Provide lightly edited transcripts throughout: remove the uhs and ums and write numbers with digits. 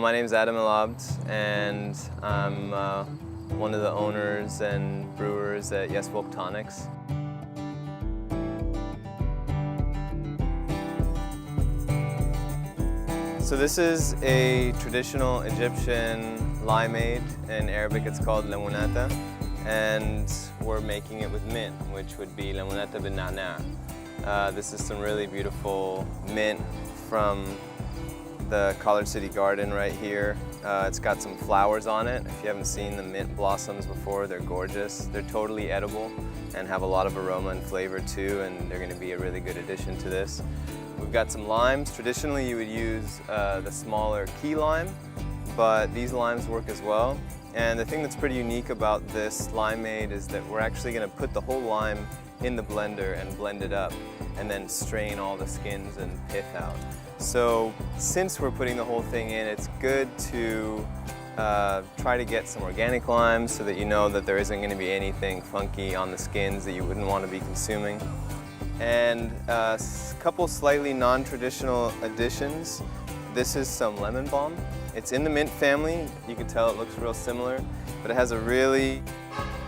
My name is Elabd, and I'm one of the owners and brewers at Yesfolk Tonics. So this is a traditional Egyptian limeade. In Arabic it's called limonata, and we're making it with mint, which would be limonata bin na'na'. This is some really beautiful mint from the College City Garden right here. It's got some flowers on it. If you haven't seen the mint blossoms before, they're gorgeous. They're totally edible and have a lot of aroma and flavor too, and they're going to be a really good addition to this. We've got some limes. Traditionally you would use the smaller key lime, but these limes work as well. And the thing that's pretty unique about this limeade is that we're actually going to put the whole lime in the blender and blend it up, and then strain all the skins and pith out. So since we're putting the whole thing in, it's good to try to get some organic limes so that you know that there isn't going to be anything funky on the skins that you wouldn't want to be consuming. And a couple slightly non-traditional additions. This is some lemon balm. It's in the mint family. You can tell it looks real similar, but it has a really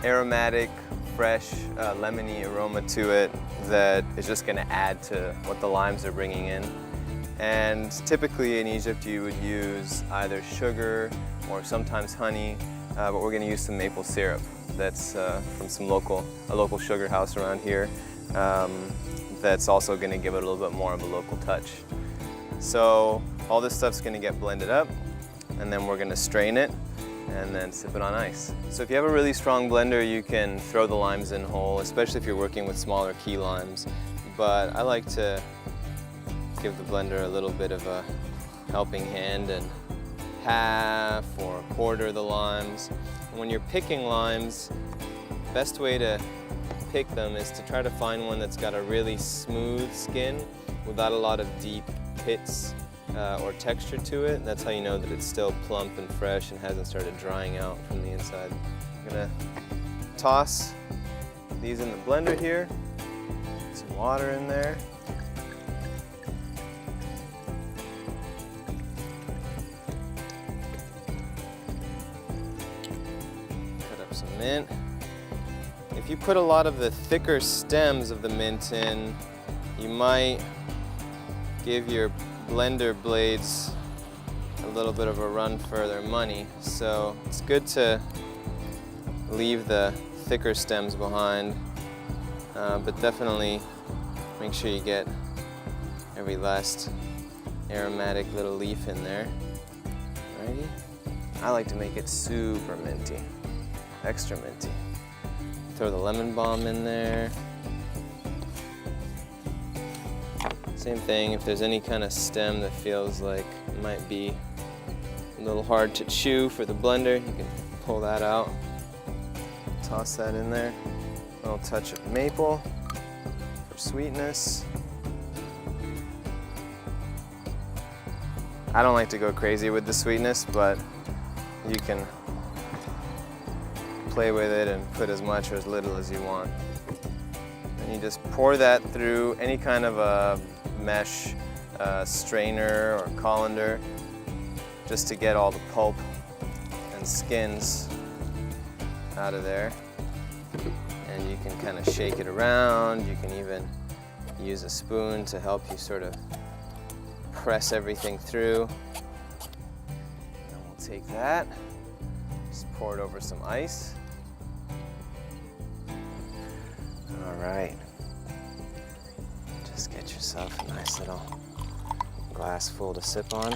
aromatic, fresh, lemony aroma to it that is just going to add to what the limes are bringing in. And typically in Egypt you would use either sugar or sometimes honey, but we're going to use some maple syrup that's from a local sugar house around here that's also going to give it a little bit more of a local touch. So all this stuff's going to get blended up, and then we're going to strain it and then sip it on ice. So if you have a really strong blender, you can throw the limes in whole, especially if you're working with smaller key limes. But I like to give the blender a little bit of a helping hand and half or a quarter the limes. And when you're picking limes, the best way to pick them is to try to find one that's got a really smooth skin without a lot of deep pits or texture to it. That's how you know that it's still plump and fresh and hasn't started drying out from the inside. I'm gonna toss these in the blender here, some water in there. Some mint. If you put a lot of the thicker stems of the mint in, you might give your blender blades a little bit of a run for their money. So it's good to leave the thicker stems behind, but definitely make sure you get every last aromatic little leaf in there. Alrighty. I like to make it super minty. Extra minty. Throw the lemon balm in there. Same thing, if there's any kind of stem that feels like it might be a little hard to chew for the blender, you can pull that out. Toss that in there. A little touch of maple for sweetness. I don't like to go crazy with the sweetness, but you can play with it and put as much or as little as you want. And you just pour that through any kind of a mesh strainer or colander just to get all the pulp and skins out of there. And you can kind of shake it around. You can even use a spoon to help you sort of press everything through. And we'll take that, just pour it over some ice. All right, just get yourself a nice little glass full to sip on.